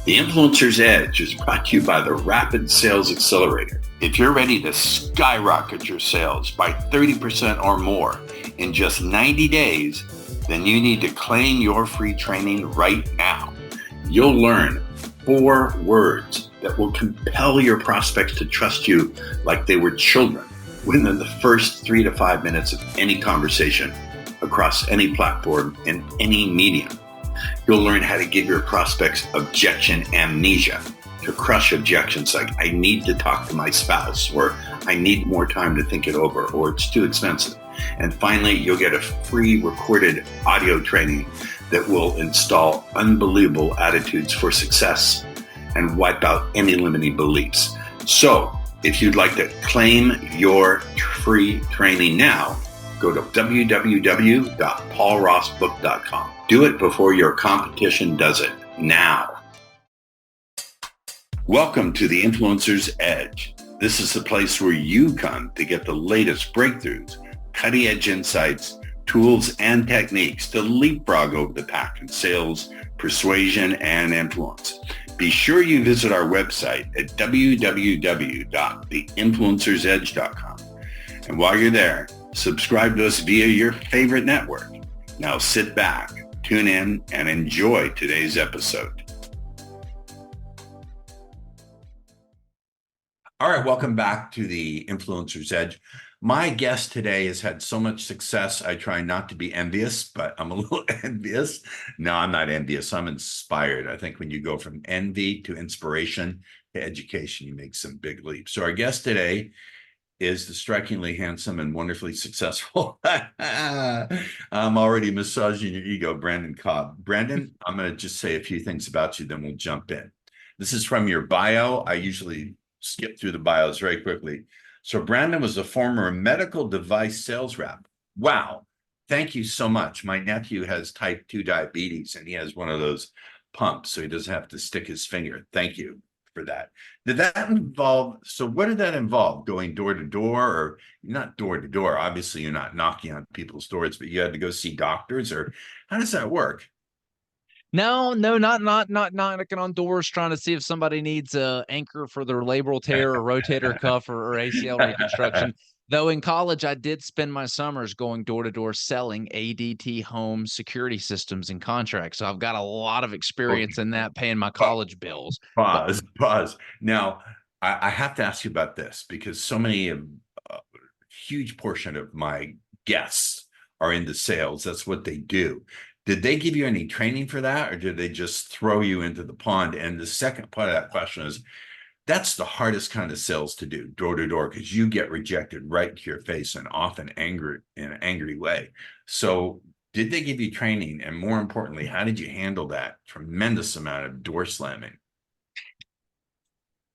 The Influencer's Edge is brought to you by the Rapid Sales Accelerator. If you're ready to skyrocket your sales by 30% or more in just 90 days, then you need to claim your free training right now. You'll learn 4 words that will compel your prospects to trust you like they were children within the first 3 to 5 minutes of any conversation across any platform and any medium. You'll learn how to give your prospects objection amnesia, to crush objections like, I need to talk to my spouse, or I need more time to think it over, or it's too expensive. And finally, you'll get a free recorded audio training that will install unbelievable attitudes for success and wipe out any limiting beliefs. So if you'd like to claim your free training now, go to www.paulrossbook.com. Do it before your competition does it now. Welcome to the Influencer's Edge. This is the place where you come to get the latest breakthroughs, cutting-edge insights, tools, and techniques to leapfrog over the pack in sales, persuasion, and influence. Be sure you visit our website at www.theinfluencersedge.com. And while you're there, subscribe to us via your favorite network. Now sit back, tune in, and enjoy today's episode. All right, welcome back to the Influencer's Edge. My guest today has had so much success, I try not to be envious, but I'm a little envious. No, I'm not envious. I'm inspired. I think when you go from envy to inspiration to education, you make some big leaps. So our guest today is the strikingly handsome and wonderfully successful. I'm already massaging your ego, Brandon Cobb. Brandon, I'm going to just say a few things about you, then we'll jump in. This is from your bio. I usually skip through the bios very quickly. So Brandon was a former medical device sales rep. Wow. Thank you so much. My nephew has type 2 diabetes, and he has one of those pumps, so he doesn't have to stick his finger. Thank you for that. Did that involve, so what did that involve? Going door to door, or not door to door? Obviously, you're not knocking on people's doors, but you had to go see doctors, or how does that work? No, not knocking on doors trying to see if somebody needs a anchor for their labral tear or rotator cuff or ACL reconstruction. Though in college, I did spend my summers going door to door selling ADT home security systems and contracts. So I've got a lot of experience in that, paying my college bills. Pause. Now, I have to ask you about this because so many of a huge portion of my guests are into sales. That's what they do. Did they give you any training for that, or did they just throw you into the pond? And the second part of that question is, that's the hardest kind of sales to do, door to door, because you get rejected right to your face and often angry in an angry way. So did they give you training? And more importantly, how did you handle that tremendous amount of door slamming?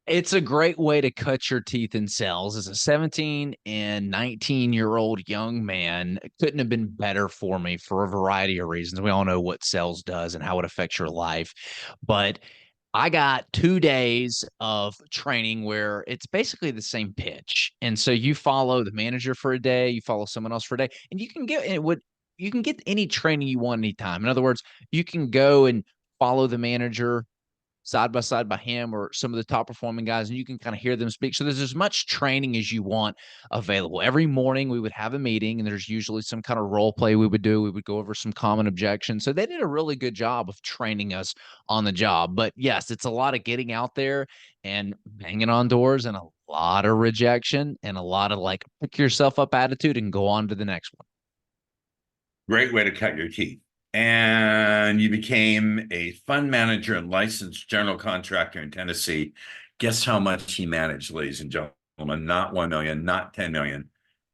It's a great way to cut your teeth in sales. As a 17 and 19-year-old young man, it couldn't have been better for me for a variety of reasons. We all know what sales does and how it affects your life. But I got 2 days of training where it's basically the same pitch. And so you follow the manager for a day, you follow someone else for a day, and you can get any training you want anytime. In other words, you can go and follow the manager side by him or some of the top performing guys, and you can kind of hear them speak. So there's as much training as you want available. Every morning we would have a meeting, and there's usually some kind of role play we would do. We would go over some common objections. So they did a really good job of training us on the job. But yes, it's a lot of getting out there and banging on doors and a lot of rejection and a lot of like pick yourself up attitude and go on to the next one. Great way to cut your teeth. And you became a fund manager and licensed general contractor in Tennessee. Guess how much he managed, ladies and gentlemen? Not 1 million, not 10 million,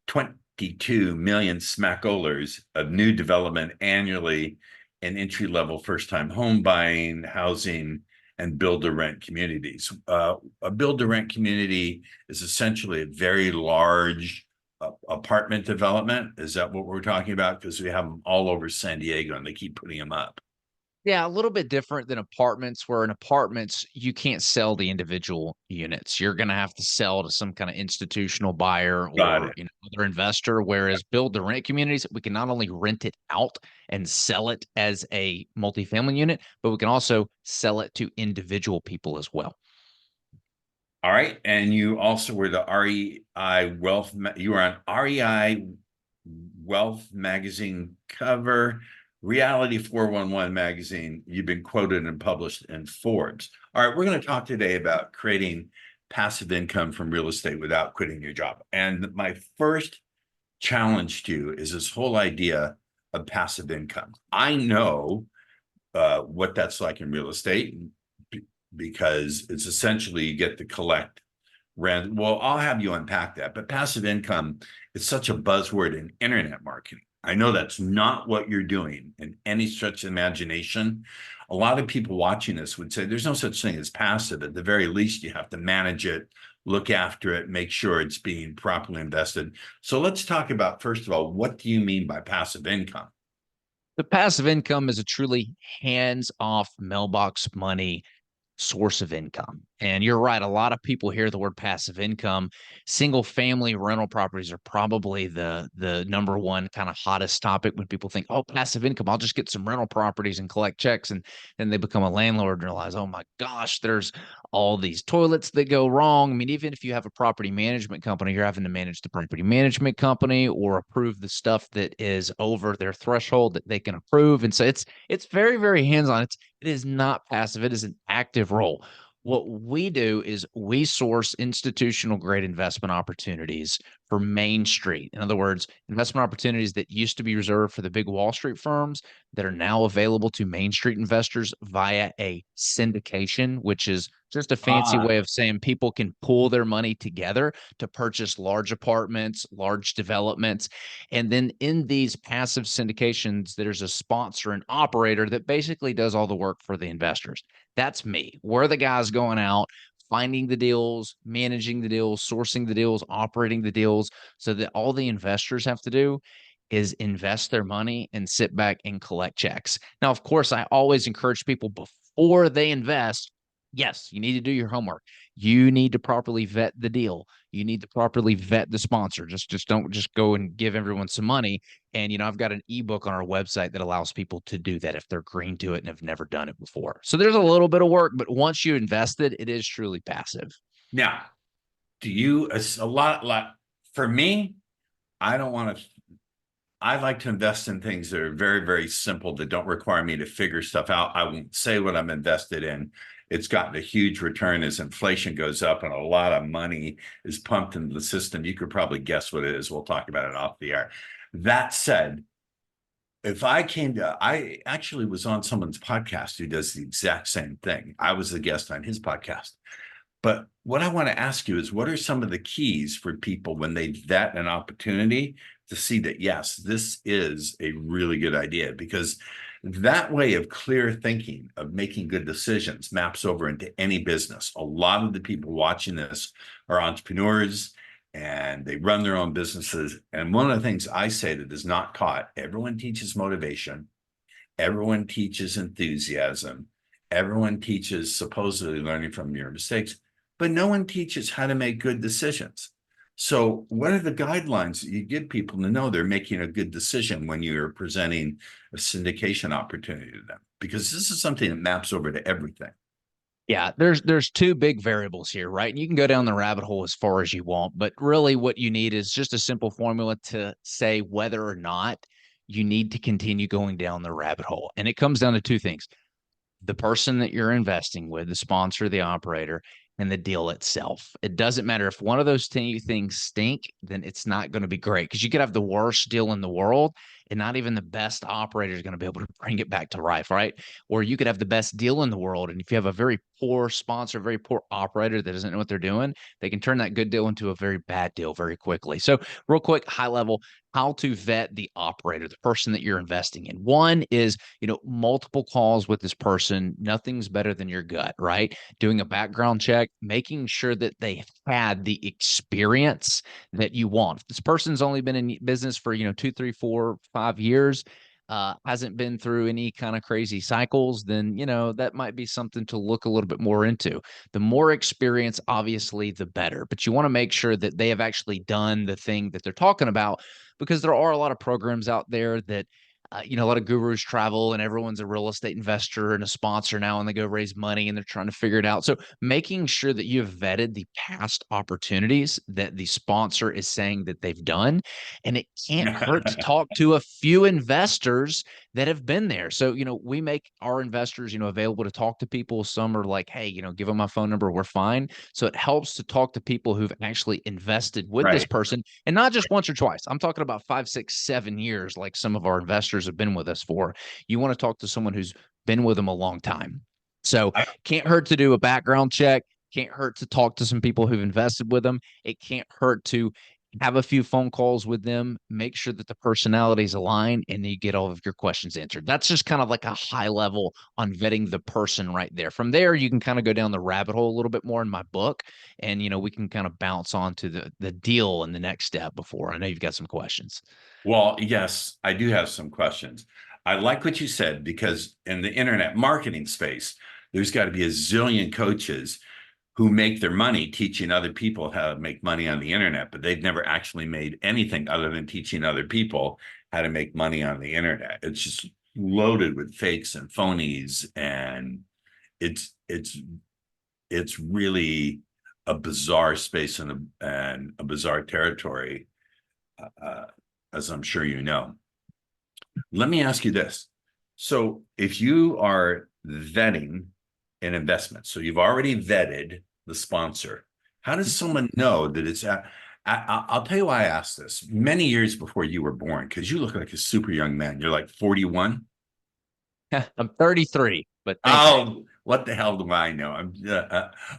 22 million smackolers of new development annually in entry-level first-time home buying, housing, and build-to-rent communities. A build-to-rent community is essentially a very large apartment development. Is that what we're talking about? Because we have them all over San Diego and they keep putting them up. Yeah, a little bit different than apartments, where in apartments, you can't sell the individual units. You're going to have to sell to some kind of institutional buyer Got or, it. other investor. Whereas build to rent communities, we can not only rent it out and sell it as a multifamily unit, but we can also sell it to individual people as well. All right. And you also were the REI Wealth, you were on REI Wealth magazine cover, Reality 411 magazine. You've been quoted and published in Forbes. All right. We're going to talk today about creating passive income from real estate without quitting your job. And my first challenge to you is this whole idea of passive income. I know what that's like in real estate because it's essentially you get to collect rent. Well, I'll have you unpack that. But passive income is such a buzzword in internet marketing. I know that's not what you're doing in any stretch of imagination. A lot of people watching this would say there's no such thing as passive. At the very least, you have to manage it, look after it, make sure it's being properly invested. So let's talk about, first of all, what do you mean by passive income? The passive income is a truly hands off mailbox money source of income. And you're right. A lot of people hear the word passive income. Single family rental properties are probably the number one kind of hottest topic when people think, oh, passive income. I'll just get some rental properties and collect checks. And then they become a landlord and realize, oh my gosh, there's all these toilets that go wrong. I mean, even if you have a property management company, you're having to manage the property management company or approve the stuff that is over their threshold that they can approve. And so it's very, very hands-on. It is not passive. It is an active role. What we do is we source institutional grade investment opportunities for Main Street. In other words, investment opportunities that used to be reserved for the big Wall Street firms that are now available to Main Street investors via a syndication, which is just a fancy Ah, way of saying people can pool their money together to purchase large apartments, large developments. And then in these passive syndications, there's a sponsor and operator that basically does all the work for the investors. That's me. We're the guys going out, finding the deals, managing the deals, sourcing the deals, operating the deals, so that all the investors have to do is invest their money and sit back and collect checks. Now, of course, I always encourage people before they invest. Yes, you need to do your homework. You need to properly vet the deal. You need to properly vet the sponsor. Just don't just go and give everyone some money. And I've got an ebook on our website that allows people to do that if they're green to it and have never done it before. So there's a little bit of work, but once you invested, it is truly passive. now, do you, a lot, for me, I don't want to, I like to invest in things that are very, very simple that don't require me to figure stuff out. I won't say what I'm invested in. It's gotten a huge return as inflation goes up and a lot of money is pumped into the system. You could probably guess what it is. We'll talk about it off the air. That said, if I came to, I actually was on someone's podcast who does the exact same thing. I was the guest on his podcast. But what I want to ask you is what are some of the keys for people when they vet an opportunity to see that, yes, this is a really good idea? Because that way of clear thinking, of making good decisions, maps over into any business. A lot of the people watching this are entrepreneurs and they run their own businesses. And one of the things I say that is not caught, everyone teaches motivation, everyone teaches enthusiasm, everyone teaches supposedly learning from your mistakes, but no one teaches how to make good decisions. So, what are the guidelines that you give people to know they're making a good decision when you're presenting a syndication opportunity to them? Because this is something that maps over to everything. Yeah, there's two big variables here, right? And you can go down the rabbit hole as far as you want, but really what you need is just a simple formula to say whether or not you need to continue going down the rabbit hole. And it comes down to two things: the person that you're investing with, the sponsor, the operator, and the deal itself. It doesn't matter if one of those two things stink, then it's not going to be great, because you could have the worst deal in the world and not even the best operator is going to be able to bring it back to life, right? Or you could have the best deal in the world, and if you have a very poor sponsor, very poor operator that doesn't know what they're doing, they can turn that good deal into a very bad deal very quickly. So, real quick, high level, how to vet the operator, the person that you're investing in. One is, multiple calls with this person. Nothing's better than your gut, right? Doing a background check, making sure that they had the experience that you want. If this person's only been in business for, 2, 3, 4, 5 years, hasn't been through any kind of crazy cycles, then, that might be something to look a little bit more into. The more experience, obviously, the better. But you want to make sure that they have actually done the thing that they're talking about, because there are a lot of programs out there that a lot of gurus travel and everyone's a real estate investor and a sponsor now, and they go raise money and they're trying to figure it out. So making sure that you have vetted the past opportunities that the sponsor is saying that they've done. And it can't hurt to talk to a few investors that have been there. So, we make our investors, available to talk to people. Some are like, hey, give them my phone number. We're fine. So it helps to talk to people who've actually invested with this Right. person, and not just once or twice. I'm talking about 5, 6, 7 years, like some of our investors have been with us for. You want to talk to someone who's been with them a long time. So I, can't hurt to do a background check. Can't hurt to talk to some people who've invested with them. It can't hurt to have a few phone calls with them, make sure that the personalities align, and you get all of your questions answered. That's just kind of like a high level on vetting the person right there. From there, you can kind of go down the rabbit hole a little bit more in my book, and we can kind of bounce on to the deal and the next step before. I know you've got some questions. well, yes, I do have some questions. I like what you said because in the internet marketing space, there's got to be a zillion coaches who make their money teaching other people how to make money on the internet, but they've never actually made anything other than teaching other people how to make money on the internet. It's just loaded with fakes and phonies, and it's it's it's really a bizarre space and a bizarre territory, uh, as I'm sure you know. Let me ask you this. So if you are vetting an investment, so you've already vetted the sponsor, how does someone know that I'll tell you why I asked this. Many years before you were born, because you look like a super young man. You're like 41. I'm 33, but thank you. Oh, what the hell do I know?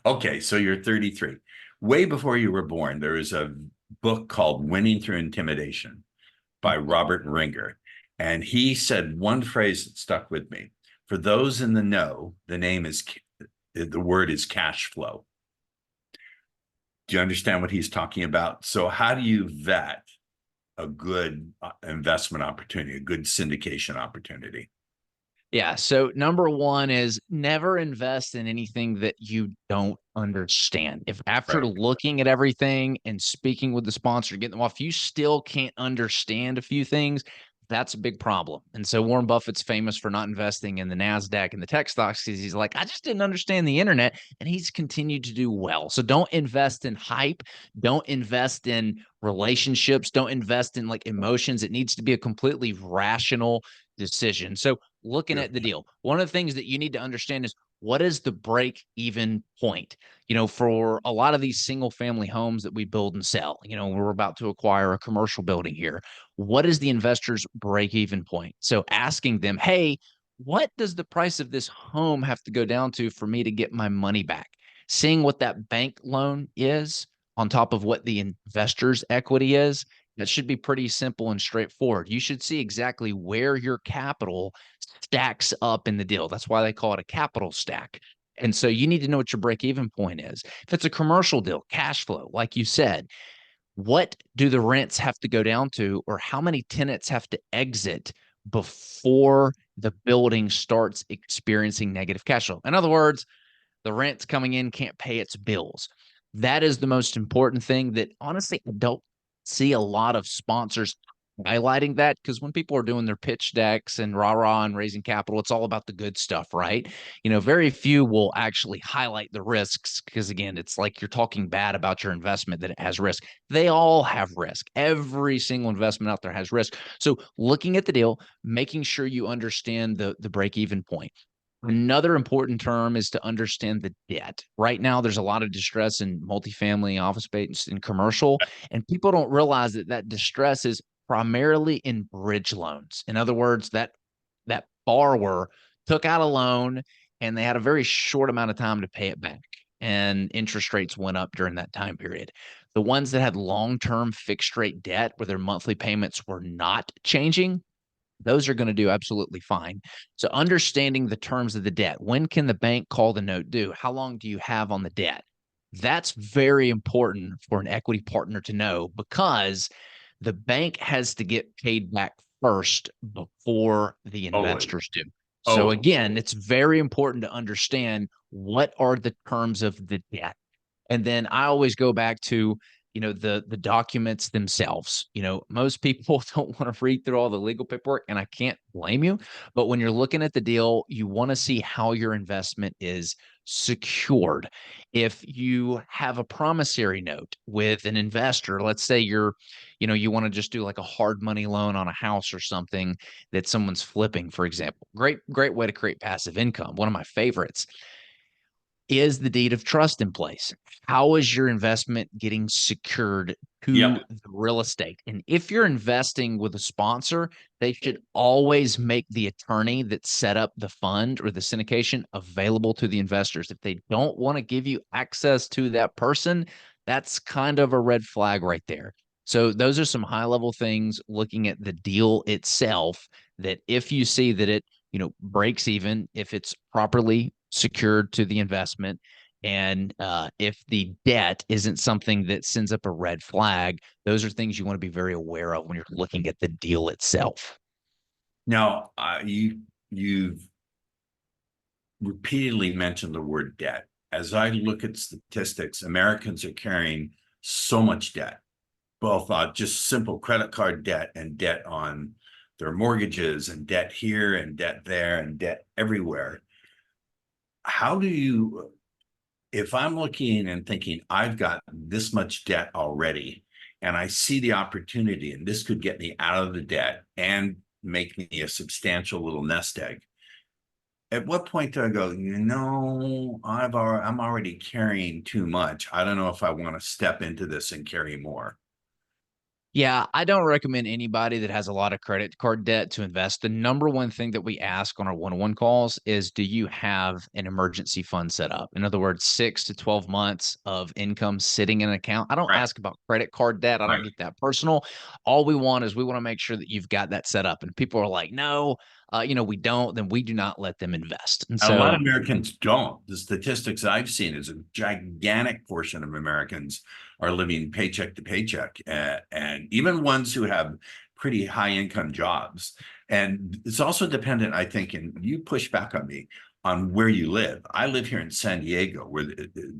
Okay, so you're 33. Way before you were born, there was a book called Winning Through Intimidation by Robert Ringer. And he said one phrase that stuck with me. For those in the know, the word is cash flow. Do you understand what he's talking about? So how do you vet a good investment opportunity, a good syndication opportunity? Yeah. So number one is never invest in anything that you don't understand. If after Right. looking at everything and speaking with the sponsor, getting them off, you still can't understand a few things, that's a big problem. And so Warren Buffett's famous for not investing in the NASDAQ and the tech stocks because he's like, I just didn't understand the internet. And he's continued to do well. So don't invest in hype. Don't invest in relationships. Don't invest in like emotions. It needs to be a completely rational decision. So looking Good. at the deal, one of the things that you need to understand is what is the break even point? For a lot of these single family homes that we build and sell, we're about to acquire a commercial building here. What is the investor's break even point? So asking them, hey, what does the price of this home have to go down to for me to get my money back? Seeing what that bank loan is on top of what the investor's equity is, that should be pretty simple and straightforward. You should see exactly where your capital stacks up in the deal. That's why they call it a capital stack. And so you need to know what your break even point is. If it's a commercial deal, cash flow, like you said, what do the rents have to go down to, or how many tenants have to exit before the building starts experiencing negative cash flow? In other words, the rent's coming in, can't pay its bills. That is the most important thing that honestly, I don't see a lot of sponsors highlighting that, because when people are doing their pitch decks and rah-rah and raising capital, it's all about the good stuff, right? Very few will actually highlight the risks, because again, it's like you're talking bad about your investment that it has risk. They all have risk. Every single investment out there has risk. So looking at the deal, making sure you understand the break-even point. Another important term is to understand the debt. Right now, there's a lot of distress in multifamily, office space, and commercial, and people don't realize that distress is primarily in bridge loans. In other words, that borrower took out a loan and they had a very short amount of time to pay it back, and interest rates went up during that time period. The ones that had long-term fixed rate debt where their monthly payments were not changing, those are going to do absolutely fine. So understanding the terms of the debt, when can the bank call the note due? How long do you have on the debt? That's very important for an equity partner to know, because the bank has to get paid back first before the Totally. investors do. So Oh, again, it's very important to understand what are the terms of the debt. And then I always go back to, the documents themselves. Most people don't want to read through all the legal paperwork, and I can't blame you. But when you're looking at the deal, you want to see how your investment is secured. If you have a promissory note with an investor, let's say you want to just do like a hard money loan on a house or something that someone's flipping, for example. Great way to create passive income. One of my favorites. Is the deed of trust in place? How is your investment getting secured to yep. the real estate? And if you're investing with a sponsor, they should always make the attorney that set up the fund or the syndication available to the investors. If they don't want to give you access to that person, that's kind of a red flag right there. So those are some high level things looking at the deal itself, that if you see that it breaks even, if it's properly secured to the investment, and if the debt isn't something that sends up a red flag, those are things you want to be very aware of when you're looking at the deal itself. Now, you've repeatedly mentioned the word debt. As I look at statistics, Americans are carrying so much debt, both just simple credit card debt and debt on their mortgages, and debt here and debt there and debt everywhere. How do you, if I'm looking and thinking, I've got this much debt already, and I see the opportunity, and this could get me out of the debt and make me a substantial little nest egg. At what point do I go, I'm already carrying too much. I don't know if I want to step into this and carry more. Yeah, I don't recommend anybody that has a lot of credit card debt to invest. The number one thing that we ask on our one-on-one calls is, do you have an emergency fund set up? In other words, 6 to 12 months of income sitting in an account. I don't Right, ask about credit card debt. I don't right. get that personal. All we want is we want to make sure that you've got that set up. And people are like, no, we don't, then we do not let them invest. And And a lot of so Americans don't. The statistics I've seen is a gigantic portion of Americans are living paycheck to paycheck, and even ones who have pretty high income jobs. And it's also dependent, I think, and you push back on me on where you live. I live here in San Diego, where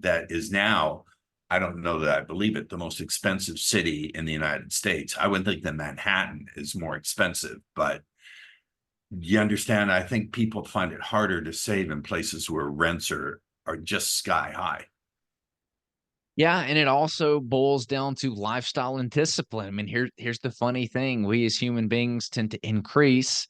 that is now, I don't know that I believe it, the most expensive city in the United States. I would think that Manhattan is more expensive, but you understand, I think people find it harder to save in places where rents are just sky high. yeah, and it also boils down to lifestyle and discipline. I mean, here's the funny thing. We as human beings tend to increase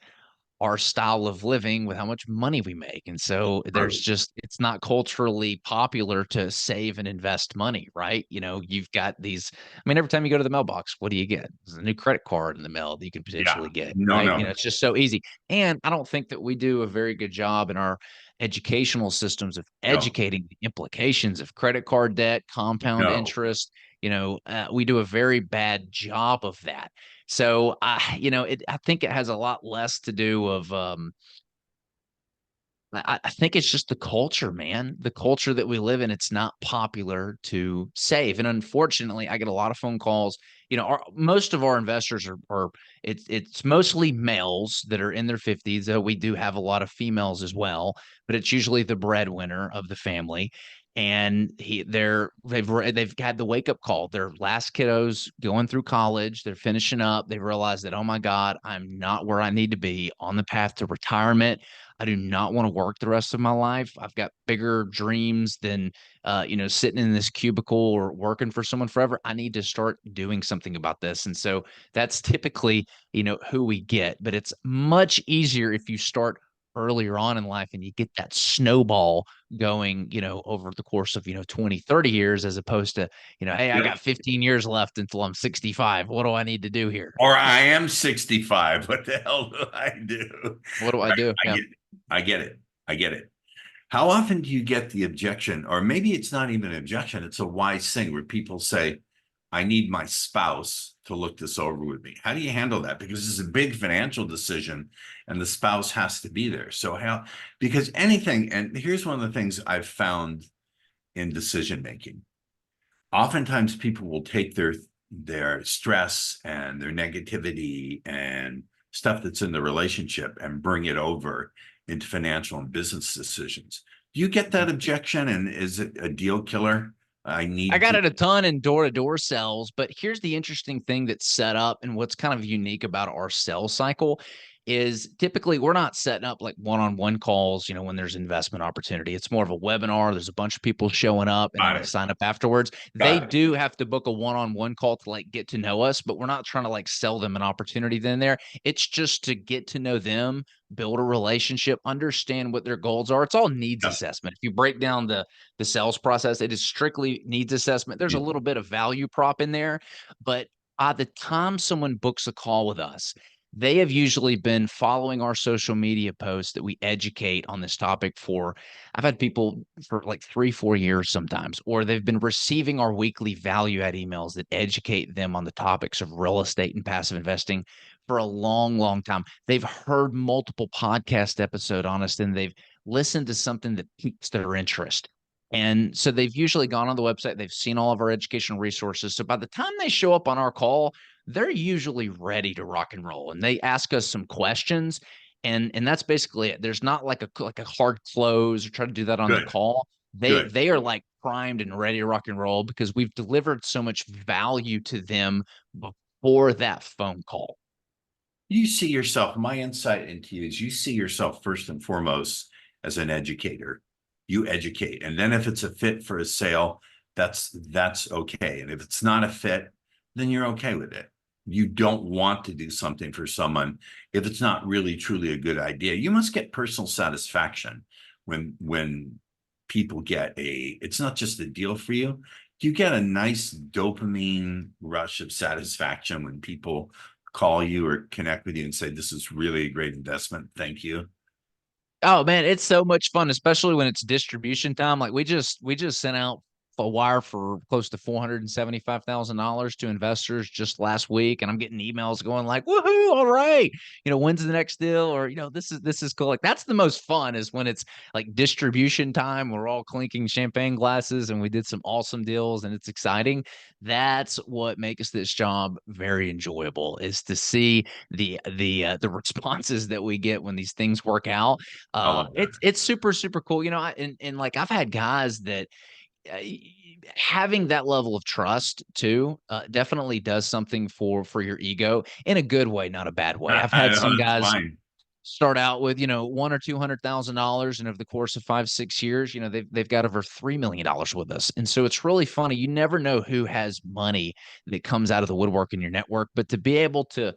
our style of living with how much money we make. And so True. it's not culturally popular to save and invest money, right? You've got these, I mean, every time you go to the mailbox, what do you get? There's a new credit card in the mail that you can Yeah. potentially get, No, right? no, It's just so easy. And I don't think that we do a very good job in our educational systems of no, educating the implications of credit card debt, compound no. interest. We do a very bad job of that. So I think it has a lot less to do of I think it's just the culture, man. The culture that we live in, it's not popular to save. And unfortunately, I get a lot of phone calls. Most of our investors are it's mostly males that are in their 50s, though we do have a lot of females as well, but it's usually the breadwinner of the family. And they've had the wake up call. Their last kiddos going through college, they're finishing up. They realize that, oh my God, I'm not where I need to be on the path to retirement. I do not want to work the rest of my life. I've got bigger dreams than, sitting in this cubicle or working for someone forever. I need to start doing something about this. And so that's typically, who we get. But it's much easier if you start earlier on in life and you get that snowball going, over the course of, 20, 30 years, as opposed to, hey, I Yep. got 15 years left until I'm 65. What do I need to do here? Or I am 65. What the hell do I do? What do I Right. do? I Yeah. get it. I get it. I get it. How often do you get the objection, or maybe it's not even an objection, it's a wise thing where people say, I need my spouse to look this over with me. How do you handle that? Because it's a big financial decision and the spouse has to be there. So because anything, and here's one of the things I've found in decision making. Oftentimes people will take their stress and their negativity and stuff that's in the relationship and bring it over into financial and business decisions. Do you get that objection? And is it a deal killer? I I need got to. it a ton in door-to-door sales, but here's the interesting thing that's set up and what's kind of unique about our sales cycle is typically we're not setting up like one-on-one calls, when there's investment opportunity. It's more of a webinar. There's a bunch of people showing up and then Got they it. sign up afterwards. They Got it. do have to book a one-on-one call to like get to know us, but we're not trying to like sell them an opportunity then there. It's just to get to know them, build a relationship, understand what their goals are. It's all needs Yep. assessment. If you break down the sales process, it is strictly needs assessment. There's a little bit of value prop in there, but by the time someone books a call with us, they have usually been following our social media posts that we educate on this topic for. I've had people for like 3-4 years sometimes, or they've been receiving our weekly value add emails that educate them on the topics of real estate and passive investing for a long, long time. They've heard multiple podcast episodes on us and they've listened to something that piques their interest. And so they've usually gone on the website, they've seen all of our educational resources. So by the time they show up on our call, they're usually ready to rock and roll. And they ask us some questions. And that's basically it. There's not like a hard close or try to do that on the Good. call. They Good. they are like primed and ready to rock and roll because we've delivered so much value to them before that phone call. You see yourself, my insight into you is you see yourself first and foremost as an educator. You educate. And then if it's a fit for a sale, that's okay. And if it's not a fit, then you're okay with it. You don't want to do something for someone if it's not really truly a good idea. You must get personal satisfaction when people get it's not just a deal for you. Do you get a nice dopamine rush of satisfaction when people call you or connect with you and say, this is really a great investment? Thank you. Oh man, it's so much fun, especially when it's distribution time. Like we just sent out a wire for close to $475,000 to investors just last week, and I'm getting emails going like, "Woohoo! All right, when's the next deal?" Or this is cool. Like that's the most fun is when it's like distribution time. We're all clinking champagne glasses, and we did some awesome deals, and it's exciting. That's what makes this job very enjoyable is to see the responses that we get when these things work out. I love It's super, super cool. And like I've had guys that uh, having that level of trust too definitely does something for your ego in a good way, not a bad way. that. I've I had know some that's guys fine. start out with one or $200,000, and over the course of 5-6 years, they've got over $3 million with us. And so it's really funny. You never know who has money that comes out of the woodwork in your network, but to be able to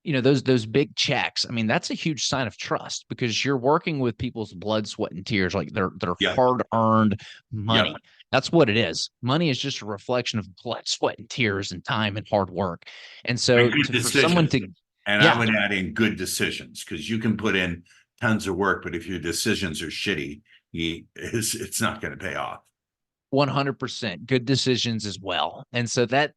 those big checks. I mean, that's a huge sign of trust because you're working with people's blood, sweat, and tears, like their Yep. hard-earned Yep. money. That's what it is. Money is just a reflection of blood, sweat, and tears, and time and hard work. And And so, good for someone decisions. to, And I yeah, would add in good decisions because you can put in tons of work, but if your decisions are shitty, it's not going to pay off. 100% good decisions as well. And so that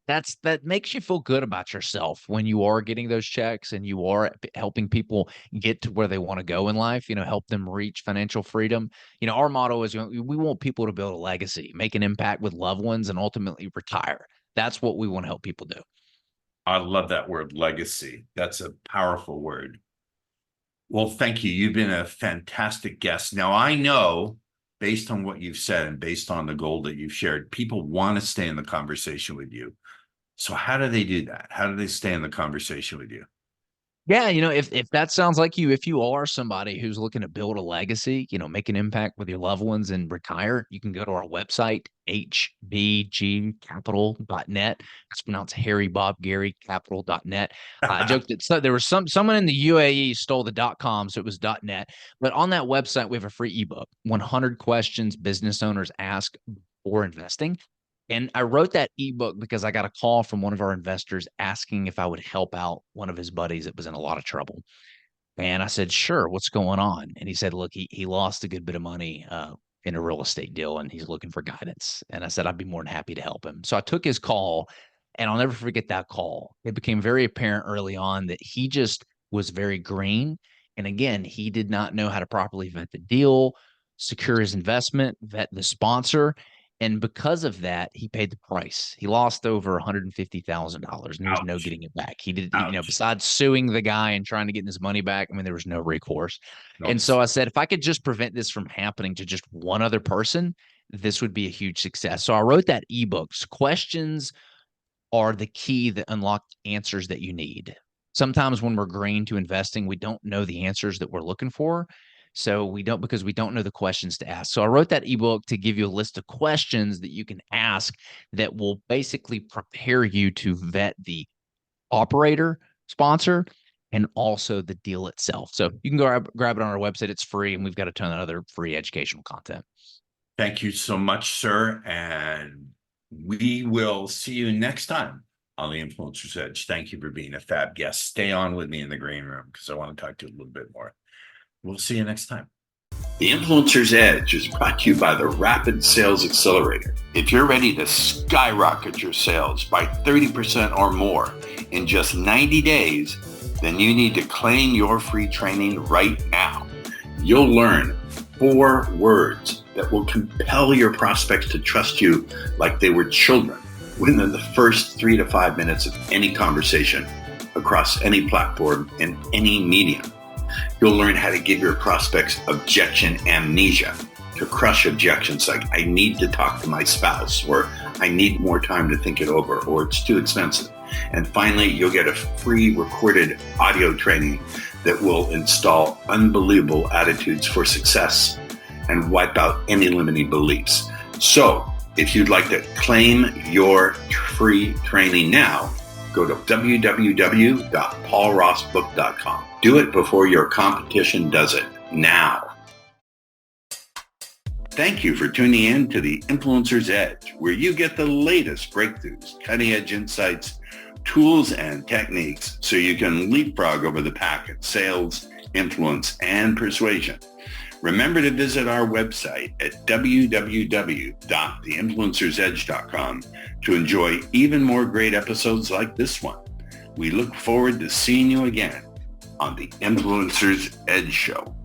makes you feel good about yourself when you are getting those checks and you are helping people get to where they want to go in life, help them reach financial freedom. Our motto is we want people to build a legacy, make an impact with loved ones, and ultimately retire. That's what we want to help people do. I love that word legacy. That's a powerful word. Well, thank you. You've been a fantastic guest. Now, I know based on what you've said and based on the goal that you've shared, people want to stay in the conversation with you. So, how do they do that? How do they stay in the conversation with you? Yeah, if that sounds like you, if you are somebody who's looking to build a legacy, make an impact with your loved ones and retire, you can go to our website, hbgcapital.net. It's pronounced Harry Bob Gary Capital.net. I joked that there was someone in the UAE stole the .com, so it was .net. But on that website, we have a free ebook, 100 questions business owners ask before investing. And I wrote that ebook because I got a call from one of our investors asking if I would help out one of his buddies that was in a lot of trouble. And I said, sure, what's going on? And he said, look, he lost a good bit of money in a real estate deal and he's looking for guidance. And I said, I'd be more than happy to help him. So I took his call and I'll never forget that call. It became very apparent early on that he just was very green. And again, he did not know how to properly vet the deal, secure his investment, vet the sponsor. And because of that, he paid the price. He lost over $150,000 and there's no Ouch. getting it back. He did, Ouch. besides suing the guy and trying to get his money back, I mean, there was no recourse. And Notes. so I said, if I could just prevent this from happening to just one other person, this would be a huge success. So I wrote that ebook. Questions are the key that unlock answers that you need. Sometimes when we're green to investing, we don't know the answers that we're looking for. So we don't, because we don't know the questions to ask. So I wrote that ebook to give you a list of questions that you can ask that will basically prepare you to vet the operator, sponsor, and also the deal itself. So you can go grab it on our website. It's free, and we've got a ton of other free educational content. Thank you so much, sir. And we will see you next time on the Influencer's Edge. Thank you for being a fab guest. Stay on with me in the green room because I want to talk to you a little bit more. We'll see you next time. The Influencer's Edge is brought to you by the Rapid Sales Accelerator. If you're ready to skyrocket your sales by 30% or more in just 90 days, then you need to claim your free training right now. You'll learn 4 words that will compel your prospects to trust you like they were children within the first 3 to 5 minutes of any conversation across any platform in any medium. You'll learn how to give your prospects objection amnesia, to crush objections like, I need to talk to my spouse, or I need more time to think it over, or it's too expensive. And finally, you'll get a free recorded audio training that will install unbelievable attitudes for success and wipe out any limiting beliefs. So if you'd like to claim your free training now, go to www.paulrossbook.com. Do it before your competition does it now. Thank you for tuning in to the Influencer's Edge, where you get the latest breakthroughs, cutting-edge insights, tools, and techniques so you can leapfrog over the pack in sales, influence, and persuasion. Remember to visit our website at www.theinfluencersedge.com to enjoy even more great episodes like this one. We look forward to seeing you again on the Influencer's Edge Show.